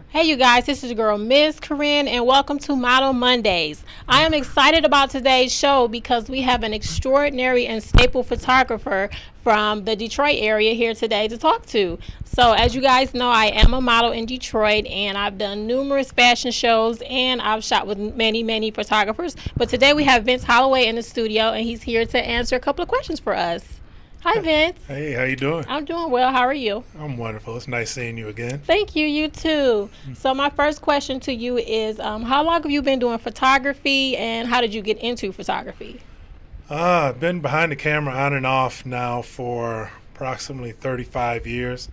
Hey you guys, this is your girl Miss Corrin and welcome to Model Mondays. I am excited about today's show because we have an extraordinary and staple photographer from the Detroit area here today to talk to. So as you guys know, I am a model in Detroit and I've done numerous fashion shows and I've shot with many photographers. But today we have Vince Hollaway in the studio and he's here to answer a couple of questions for us. Hi, Vince. Hey, how you doing? I'm doing well. How are you? I'm wonderful. It's nice seeing you again. Thank you. You too. So my first question to you is, how long have you been doing photography, and how did you get into photography? I've been behind the camera on and off now for approximately 35 years.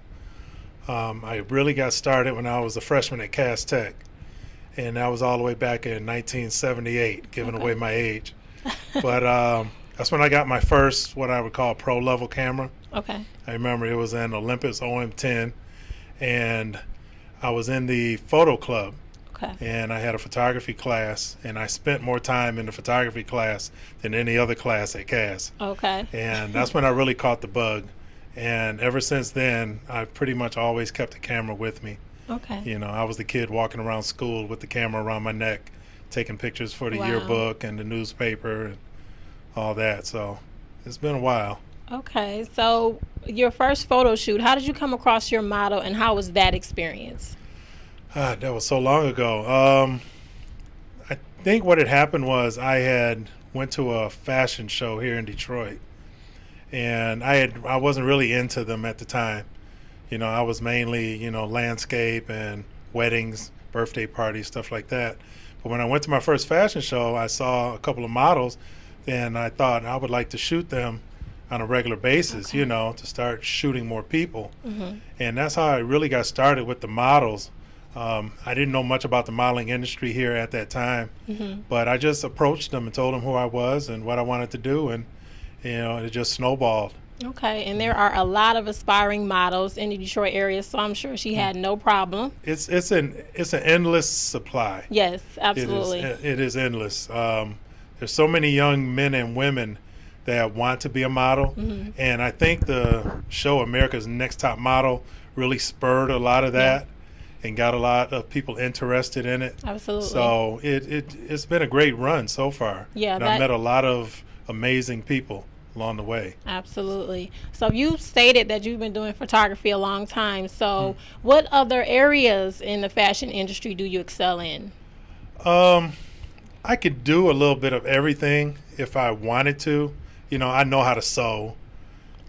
I really got started when I was a freshman at Cass Tech, and that was all the way back in 1978, giving away my age. But that's when I got my first, what I would call, pro-level camera. Okay. I remember it was an Olympus OM10, and I was in the photo club. Okay. And I had a photography class, and I spent more time in the photography class than any other class at Cass. Okay. And that's when I really caught the bug. And ever since then, I've pretty much always kept the camera with me. Okay. You know, I was the kid walking around school with the camera around my neck, taking pictures for the yearbook and the newspaper and all that. So it's been a while. Okay. So your first photo shoot, how did you come across your model, and how was that experience? That was so long ago. I think what had happened was I had went to a fashion show here in Detroit, and I wasn't really into them at the time. You know, I was mainly, you know, landscape and weddings, birthday parties, stuff like that. But when I went to my first fashion show, I saw a couple of models, and I thought I would like to shoot them on a regular basis, you know, to start shooting more people. And that's how I really got started with the models. I didn't know much about the modeling industry here at that time, but I just approached them and told them who I was and what I wanted to do, and you know, it just snowballed. Okay, and there are a lot of aspiring models in the Detroit area, so I'm sure she had no problem. It's an endless supply. Yes, absolutely. It is endless. There's so many young men and women that want to be a model, and I think the show America's Next Top Model really spurred a lot of that. And got a lot of people interested in it. Absolutely. So it's been a great run so far. Yeah, and I've met a lot of amazing people along the way. Absolutely. So you stated that you've been doing photography a long time. So what other areas in the fashion industry do you excel in? I could do a little bit of everything if I wanted to. You know, I know how to sew.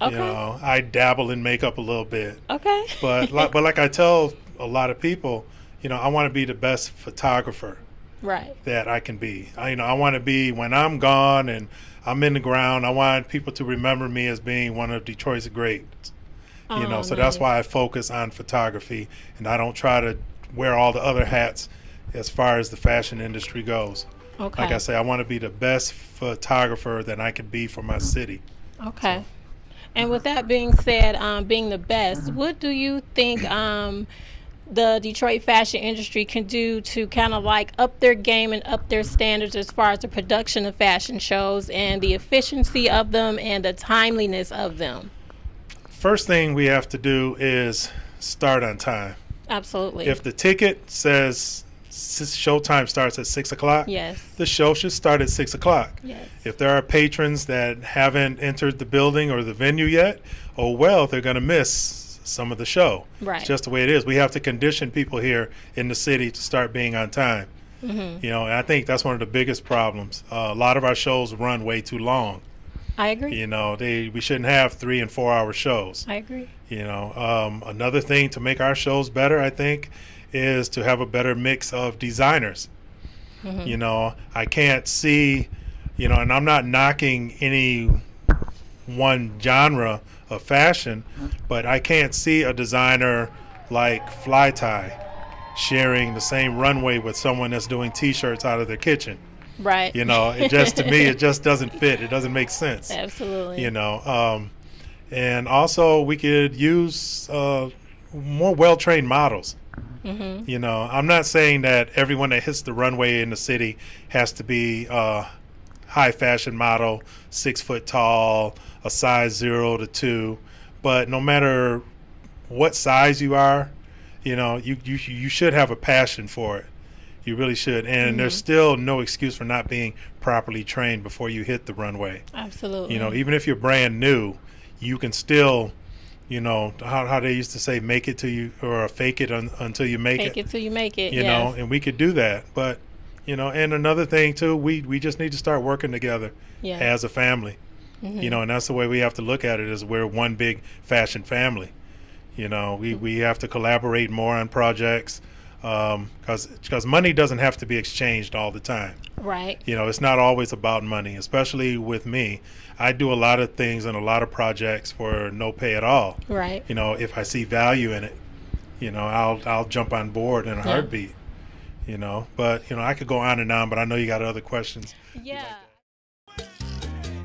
Okay. You know, I dabble in makeup a little bit. Okay. But like I tell a lot of people, you know, I want to be the best photographer that I can be. I want to be, when I'm gone and I'm in the ground, I want people to remember me as being one of Detroit's greats. You know, so that's why I focus on photography, and I don't try to wear all the other hats as far as the fashion industry goes. Okay. Like I say, I want to be the best photographer that I could be for my city. Okay. So. And with that being said, being the best, what do you think the Detroit fashion industry can do to kind of like up their game and up their standards as far as the production of fashion shows and the efficiency of them and the timeliness of them? First thing we have to do is start on time. Absolutely. If the ticket says showtime starts at 6 o'clock, yes, the show should start at 6 o'clock. Yes. If there are patrons that haven't entered the building or the venue yet, oh well, they're going to miss some of the show. Right. It's just the way it is. We have to condition people here in the city to start being on time. You know, and I think that's one of the biggest problems. A lot of our shows run way too long. I agree. You know, we shouldn't have 3 and 4 hour shows. I agree. You know, another thing to make our shows better, I think, is to have a better mix of designers. You know, I can't see, you know, and I'm not knocking any one genre of fashion, but I can't see a designer like Fly Tie sharing the same runway with someone that's doing T-shirts out of their kitchen. Right. You know, it just, to me, it just doesn't fit. It doesn't make sense. Absolutely. You know, and also we could use more well-trained models. You know, I'm not saying that everyone that hits the runway in the city has to be a high fashion model, 6 foot tall, a size 0 to 2, but no matter what size you are, you should have a passion for it. You really should. And there's still no excuse for not being properly trained before you hit the runway. Absolutely. Even if you're brand new, you can still, how they used to say, make it till you, or fake it until you make it. Fake it till you make it, and we could do that. But, and another thing too, we just need to start working together as a family. And that's the way we have to look at it, is we're one big fashion family. We have to collaborate more on projects. Because money doesn't have to be exchanged all the time. Right. It's not always about money, especially with me. I do a lot of things and a lot of projects for no pay at all. Right. If I see value in it, I'll jump on board in a heartbeat. But I could go on and on, but I know you got other questions. Yeah.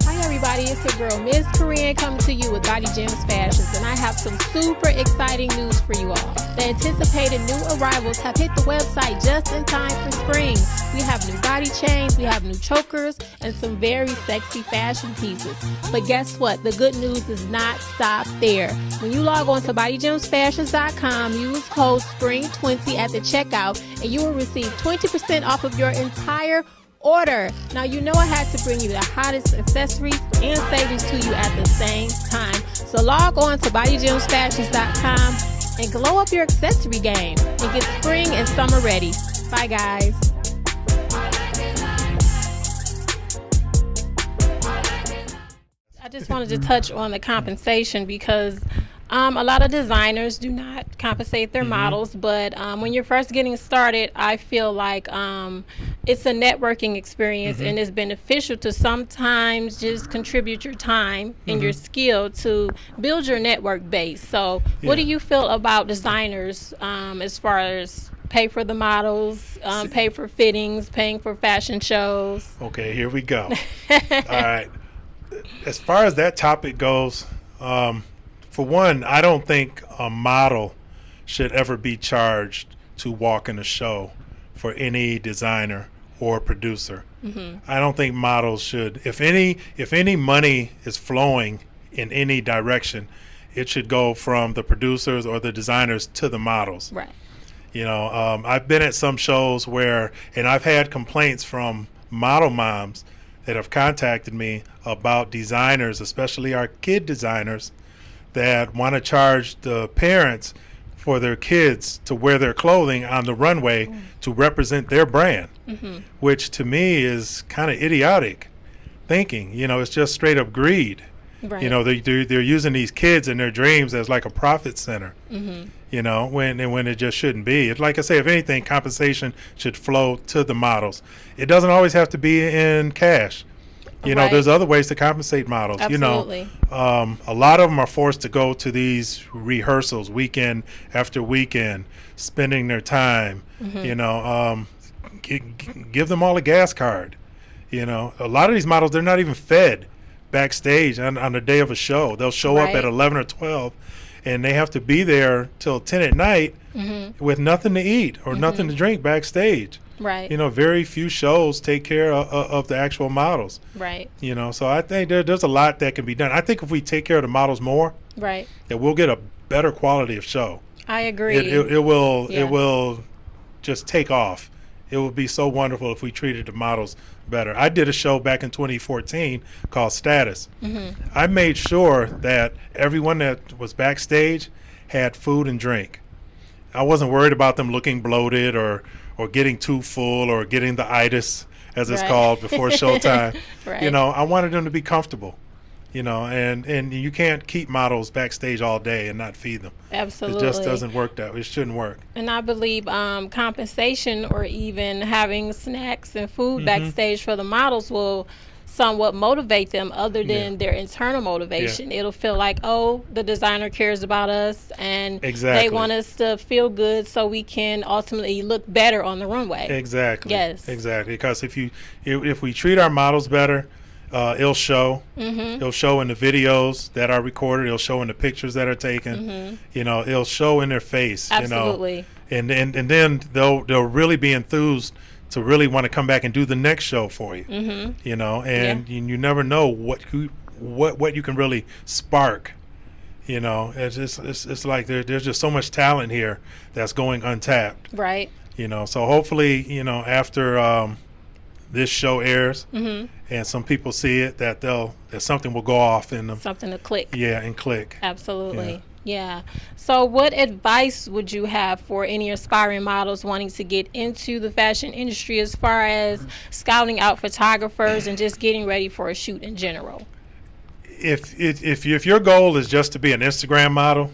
Hi everybody, it's your girl Miss Corrin coming to you with Body Gems Fashions, and I have some super exciting news for you all. The anticipated new arrivals have hit the website just in time for spring. We have new body chains, we have new chokers, and some very sexy fashion pieces. But guess what? The good news does not stop there. When you log on to bodygemsfashions.com, use code SPRING20 at the checkout, and you will receive 20% off of your entire order. Now, I had to bring you the hottest accessories and savings to you at the same time. So log on to bodygemsfashions.com and glow up your accessory game and get spring and summer ready. Bye, guys. I just wanted to touch on the compensation because a lot of designers do not compensate their models, but when you're first getting started, I feel like it's a networking experience, and it's beneficial to sometimes just contribute your time and your skill to build your network base. So what do you feel about designers as far as pay for the models, pay for fittings, paying for fashion shows? Okay, here we go. All right. As far as that topic goes, for one, I don't think a model should ever be charged to walk in a show for any designer or producer. I don't think models should. If any money is flowing in any direction, it should go from the producers or the designers to the models. Right. I've been at some shows and I've had complaints from model moms that have contacted me about designers, especially our kid designers, that want to charge the parents for their kids to wear their clothing on the runway to represent their brand, which to me is kind of idiotic thinking. It's just straight up greed. Right. They're using these kids and their dreams as like a profit center. When it just shouldn't be. Like I say, if anything, compensation should flow to the models. It doesn't always have to be in cash. There's other ways to compensate models. Absolutely. A lot of them are forced to go to these rehearsals weekend after weekend, spending their time. Give them all a gas card. A lot of these models, they're not even fed backstage on the day of a show. They'll show up at 11 or 12, and they have to be there till 10 at night with nothing to eat or nothing to drink backstage. Right. Very few shows take care of the actual models. Right. So I think there's a lot that can be done. I think if we take care of the models more, right, that we'll get a better quality of show. I agree. It will just take off. It would be so wonderful if we treated the models better. I did a show back in 2014 called Status. I made sure that everyone that was backstage had food and drink. I wasn't worried about them looking bloated or getting too full or getting the itis, as it's called, before showtime. Right. I wanted them to be comfortable. And you can't keep models backstage all day and not feed them. Absolutely. It just doesn't work that way. It shouldn't work. And I believe compensation or even having snacks and food backstage for the models will somewhat motivate them other than their internal motivation. It'll feel like, the designer cares about us and they want us to feel good so we can ultimately look better on the runway. Exactly. Yes. Exactly. Because if we treat our models better, it'll show. It'll show in the videos that are recorded. It'll show in the pictures that are taken. It'll show in their face. Absolutely. And then they'll really be enthused to really want to come back and do the next show for you. You never know what you can really spark. You know, it's like there's just so much talent here that's going untapped. Right. You know, so hopefully, you know, after this show airs and some people see it, that something will go off in them. Something to click. Yeah, and click. Absolutely. Yeah. So what advice would you have for any aspiring models wanting to get into the fashion industry as far as scouting out photographers and just getting ready for a shoot in general? If your goal is just to be an Instagram model,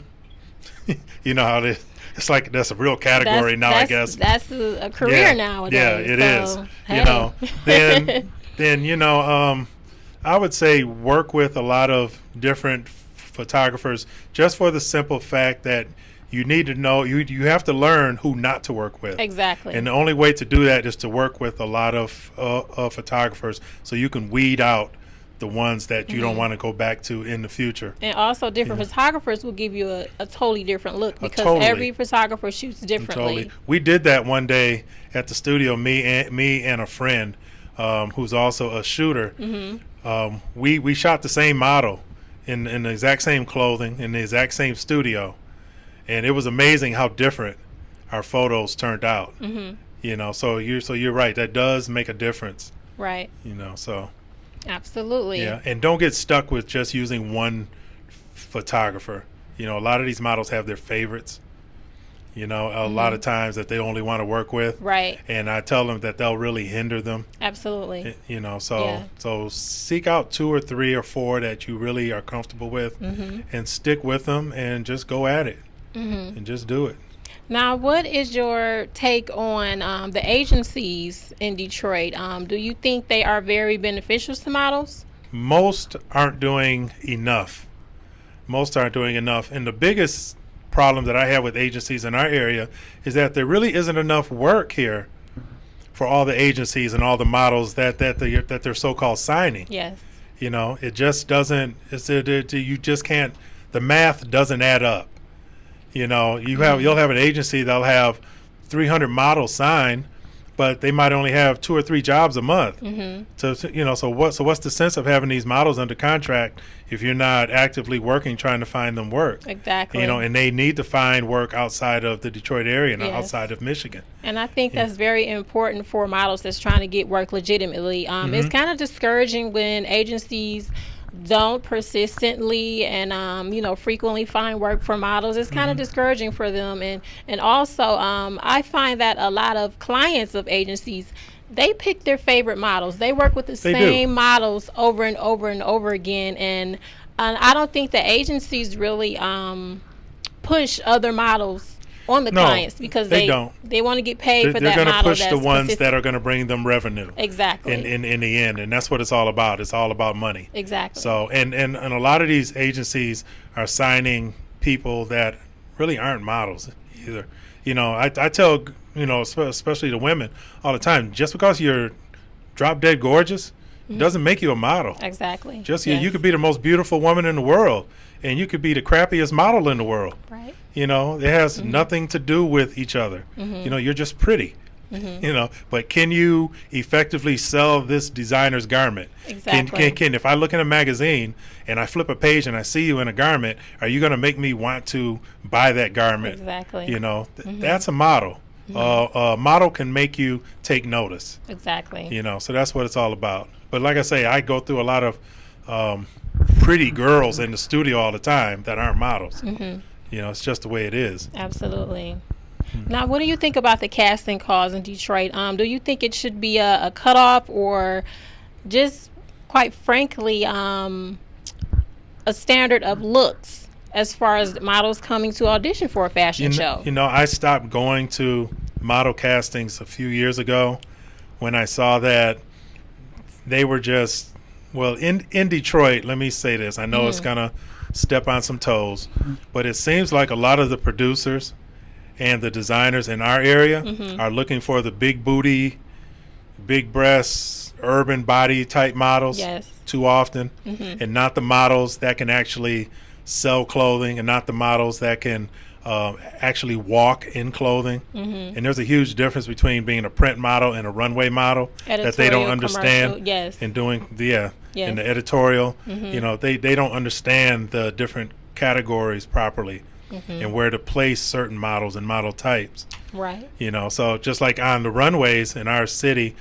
you know how it's like that's a real category now, I guess. That's a career nowadays. Yeah, it is. Hey. You know, then you know, I would say work with a lot of different photographers just for the simple fact that you need to know you have to learn who not to work with. Exactly. And the only way to do that is to work with a lot of photographers so you can weed out the ones that you don't want to go back to in the future. And also different photographers will give you a totally different look because every photographer shoots differently. Totally. We did that one day at the studio, me and a friend who's also a shooter. We shot the same model in the exact same clothing in the exact same studio, and it was amazing how different our photos turned out. You know, so you're right, that does make a difference. Right. You know, so absolutely. yeah, and don't get stuck with just using one photographer. You know, a lot of these models have their favorites. You know, a lot of times that they only want to work with. Right. And I tell them that they'll really hinder them. Absolutely. You know, so seek out 2 or 3 or 4 that you really are comfortable with and stick with them and just go at it and just do it. Now, what is your take on the agencies in Detroit? Do you think they are very beneficial to models? Most aren't doing enough. And the biggest problem that I have with agencies in our area is that there really isn't enough work here for all the agencies and all the models that they're so-called signing. Yes. You know, it just doesn't. You just can't. The math doesn't add up. You know, you'll have an agency that'll have 300 models signed, but they might only have 2 or 3 jobs a month. So you know, so what's the sense of having these models under contract if you're not actively working trying to find them work? Exactly. You know, and they need to find work outside of the Detroit area and outside of Michigan. And I think that's very important for models that's trying to get work legitimately. It's kind of discouraging when agencies don't persistently and frequently find work for models. It's kind of discouraging for them, and also I find that a lot of clients of agencies, they pick their favorite models. They work with the same models over and over and over again, and I don't think the agencies really push other models on the clients because they want to get paid for that model. They're going to push the ones that are going to bring them revenue. Exactly. In the end, and that's what it's all about. It's all about money. Exactly. So and a lot of these agencies are signing people that really aren't models either. You know, I tell, you know, especially the women all the time, just because you're drop dead gorgeous doesn't make you a model. Exactly. You could be the most beautiful woman in the world, and you could be the crappiest model in the world. Right. You know, it has nothing to do with each other. You know, you're just pretty. You know, but can you effectively sell this designer's garment? Exactly. Can if I look in a magazine and I flip a page and I see you in a garment, are you going to make me want to buy that garment? Exactly. You know, that's a model. A model can make you take notice. Exactly. You know, so that's what it's all about. But like I say, I go through a lot of pretty girls in the studio all the time that aren't models. You know, it's just the way it is. Absolutely. Now, what do you think about the casting calls in Detroit? Do you think it should be a cutoff, or just, quite frankly, a standard of looks as far as models coming to audition for a fashion show? You know, I stopped going to model castings a few years ago when I saw that they were just, well, in Detroit, let me say this. I know it's going to step on some toes, but it seems like a lot of the producers and the designers in our area are looking for the big booty, big breasts, urban body type models too often, and not the models that can actually sell clothing, and not the models that can actually walk in clothing. And there's a huge difference between being a print model and a runway model that they don't understand. And doing in the editorial, you know, they don't understand the different categories properly and where to place certain models and model types. Right. You know, so just like on the runways in our city,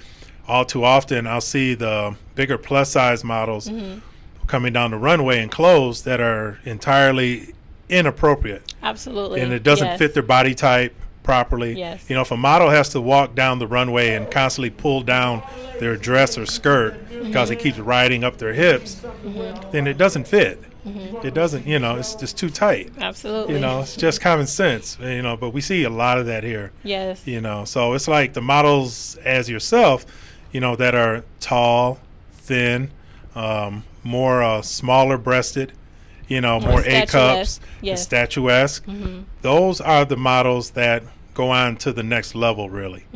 all too often I'll see the bigger plus size models coming down the runway in clothes that are entirely inappropriate. Absolutely. And it doesn't fit their body type properly. Yes. You know, if a model has to walk down the runway and constantly pull down their dress or skirt because it keeps riding up their hips, then it doesn't fit. It doesn't, you know, it's just too tight. Absolutely. You know, it's just common sense, you know, but we see a lot of that here. Yes. You know, so it's like the models as yourself, you know, that are tall, thin, more smaller breasted, you know, more A cups, statuesque. Those are the models that go on to the next level, really,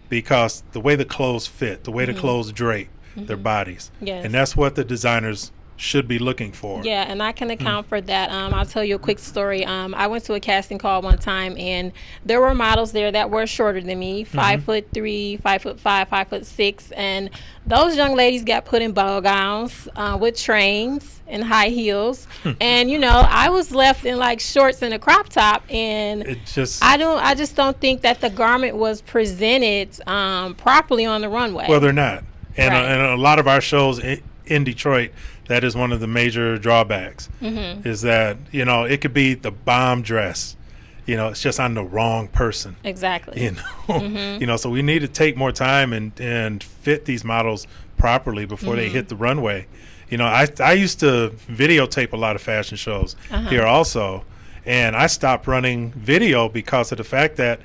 because the way the clothes fit, the way the clothes drape their bodies, and that's what the designers should be looking for. Yeah, and I can account for that. I'll tell you a quick story. I went to a casting call one time, and there were models there that were shorter than me, 5'3", 5'5", 5'6", and those young ladies got put in ball gowns with trains and high heels, and you know, I was left in like shorts and a crop top, and I just don't think that the garment was presented properly on the runway. Well, they're not, and a lot of our shows in Detroit, that is one of the major drawbacks, is that, you know, it could be the bomb dress, you know, it's just on the wrong person. Exactly. You know, you know, so we need to take more time and fit these models properly before they hit the runway. You know, I used to videotape a lot of fashion shows here also, and I stopped running video because of the fact that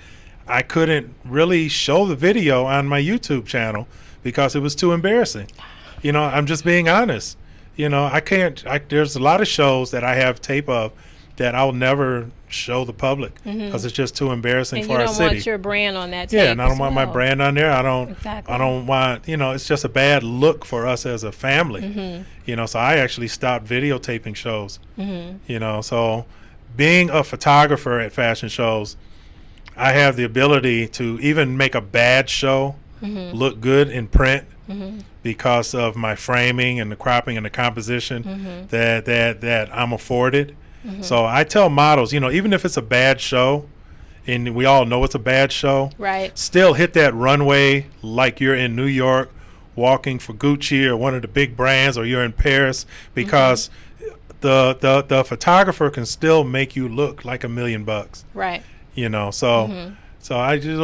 I couldn't really show the video on my YouTube channel because it was too embarrassing. You know, I'm just being honest. You know, there's a lot of shows that I have tape of that I'll never show the public because it's just too embarrassing for our city. And you don't want your brand on that tape. Yeah, and I don't want my brand on there. I don't want, you know, it's just a bad look for us as a family. You know, so I actually stopped videotaping shows. You know, so being a photographer at fashion shows, I have the ability to even make a bad show look good in print. Because of my framing and the cropping and the composition that I'm afforded. So I tell models, you know, even if it's a bad show, and we all know it's a bad show, still hit that runway like you're in New York walking for Gucci or one of the big brands, or you're in Paris, because the photographer can still make you look like $1 million. Right. You know, so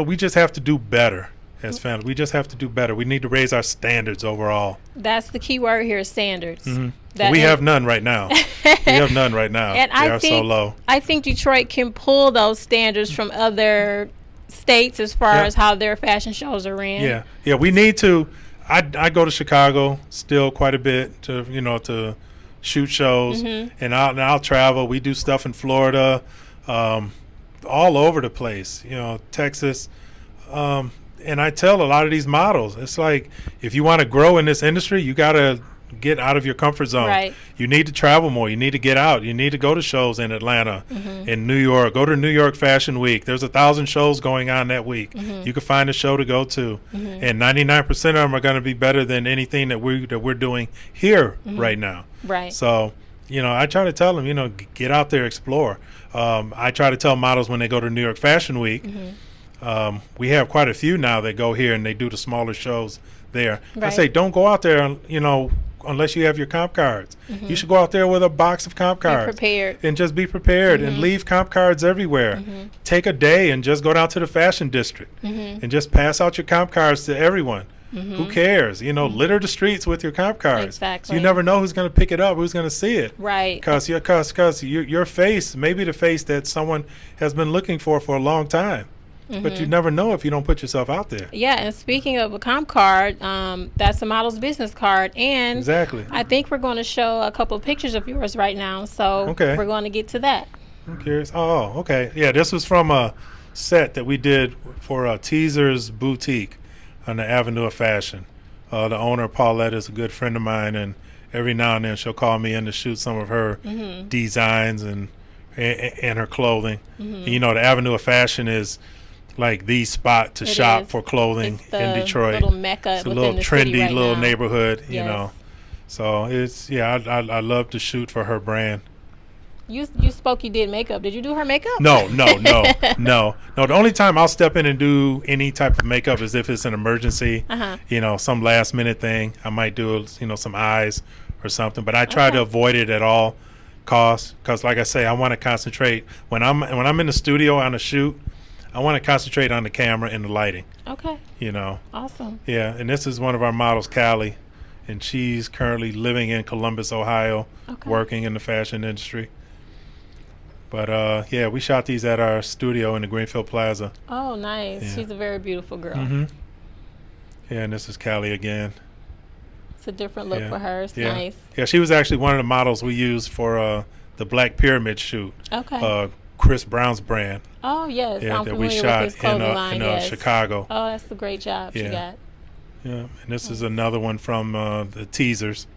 we just have to do better. As family, we just have to do better. We need to raise our standards overall. That's the key word here, standards. We have none right now. We have none right now. And they are so low. I think Detroit can pull those standards from other states as far as how their fashion shows are ran. Yeah, we need to. I go to Chicago still quite a bit to shoot shows, and I'll travel. We do stuff in Florida, all over the place. You know, Texas. And I tell a lot of these models, it's like, if you want to grow in this industry, you got to get out of your comfort zone. Right. You need to travel more. You need to get out. You need to go to shows in Atlanta, in New York. Go to New York Fashion Week. There's 1,000 shows going on that week. You can find a show to go to, and 99% of them are going to be better than anything that we're doing here right now. Right. So, you know, I try to tell them, you know, get out there, explore. I try to tell models when they go to New York Fashion Week. We have quite a few now that go here and they do the smaller shows there. I say, don't go out there, you know, unless you have your comp cards. You should go out there with a box of comp cards. Be prepared. And just be prepared and leave comp cards everywhere. Take a day and just go down to the fashion district and just pass out your comp cards to everyone. Who cares? You know, litter the streets with your comp cards. Exactly. So you never know who's going to pick it up, who's going to see it. Right. Because your face may be the face that someone has been looking for a long time. But you never know if you don't put yourself out there. Yeah, and speaking of a comp card, that's a model's business card. And exactly. I think we're going to show a couple of pictures of yours right now. So we're going to get to that. I'm curious. Oh, okay. Yeah, this was from a set that we did for a Teaser's Boutique on the Avenue of Fashion. The owner, Paulette, is a good friend of mine, and every now and then she'll call me in to shoot some of her designs and her clothing. And, you know, the Avenue of Fashion is like the spot to shop for clothing in Detroit. Little mecca. It's a little trendy little neighborhood, you know. So it's I love to shoot for her brand. You spoke you did makeup. Did you do her makeup? No. The only time I'll step in and do any type of makeup is if it's an emergency. Some last minute thing. I might do some eyes or something, but I try to avoid it at all costs because, like I say, I want to concentrate when I'm in the studio on a shoot. I want to concentrate on the camera and the lighting. Okay. Awesome. Yeah, and this is one of our models, Callie, and she's currently living in Columbus, Ohio, working in the fashion industry. But we shot these at our studio in the Greenfield Plaza. Oh, nice. Yeah. She's a very beautiful girl. Yeah, and this is Callie again. It's a different look for her. It's nice. Yeah, she was actually one of the models we used for the Black Pyramid shoot. Okay. Chris Brown's brand. Oh, yes. Yeah, I'm that we familiar shot with his clothing line, yes. Chicago. Oh, that's a great job she got. Yeah, and this is another one from the teasers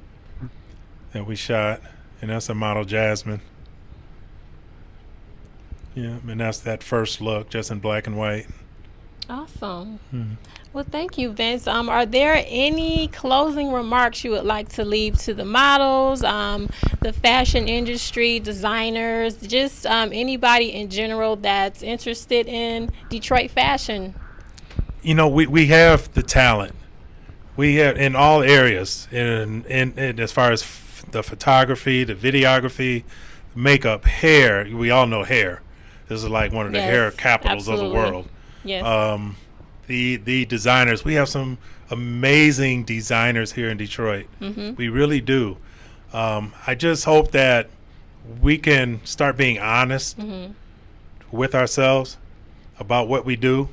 that we shot, and that's a model, Jasmine. Yeah, and that's that first look, just in black and white. Awesome. Well, thank you, Vince. Are there any closing remarks you would like to leave to the models, the fashion industry, designers, just anybody in general that's interested in Detroit fashion? We have the talent. We have in all areas, and as far as the photography, the videography, makeup, hair. We all know hair. This is like one of the hair capitals of the world. Yes. The designers, we have some amazing designers here in Detroit. We really do. I just hope that we can start being honest with ourselves about what we do.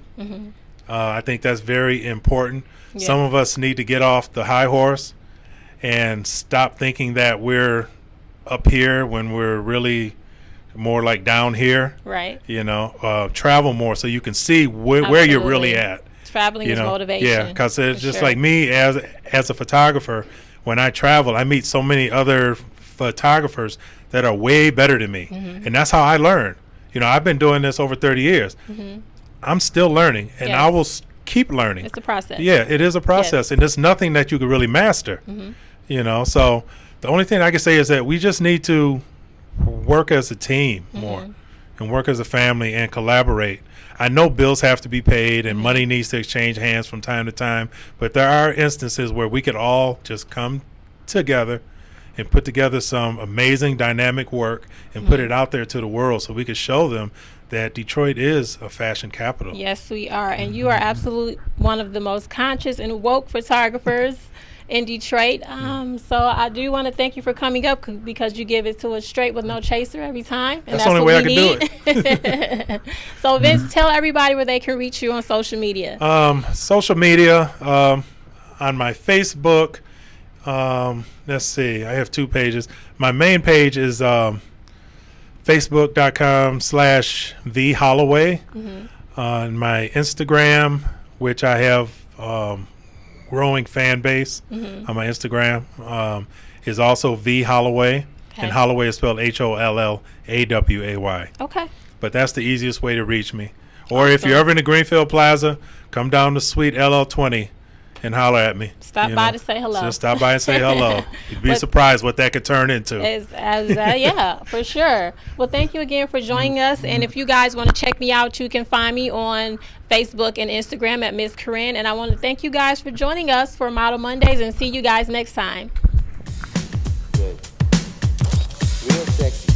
I think that's very important. Some of us need to get off the high horse and stop thinking that we're up here when we're really more like down here. Right. Travel more so you can see where you're really at. Traveling is motivation. Yeah, because it's just like me as a photographer. When I travel, I meet so many other photographers that are way better than me, and that's how I learn. I've been doing this over 30 years. I'm still learning, and I will keep learning. It's a process. Yeah, it is a process, and it's nothing that you can really master. So the only thing I can say is that we just need to work as a team more and work as a family and collaborate. I know bills have to be paid and money needs to exchange hands from time to time, but there are instances where we could all just come together and put together some amazing dynamic work and put it out there to the world so we could show them that Detroit is a fashion capital. Yes, we are. And you are absolutely one of the most conscious and woke photographers in Detroit. So I do want to thank you for coming up because you give it to us straight with no chaser every time. And that's the only way I can do it. So Vince, tell everybody where they can reach you on social media. Social media, on my Facebook, let's see, I have 2 pages. My main page is facebook.com/the Hollaway. On my Instagram, which I have growing fan base on my Instagram, is also V Hollaway, and Hollaway is spelled HOLLAWAY. Okay. But that's the easiest way to reach me. Or if you're ever in the Greenfield Plaza, come down to Suite LL20 and holler at me. Stop by to say hello. Just stop by and say hello. You'd be surprised what that could turn into. Yeah, for sure. Well, thank you again for joining us. And if you guys want to check me out, you can find me on Facebook and Instagram at Miss Corrin. And I want to thank you guys for joining us for Model Mondays, and see you guys next time. Good. Real sexy.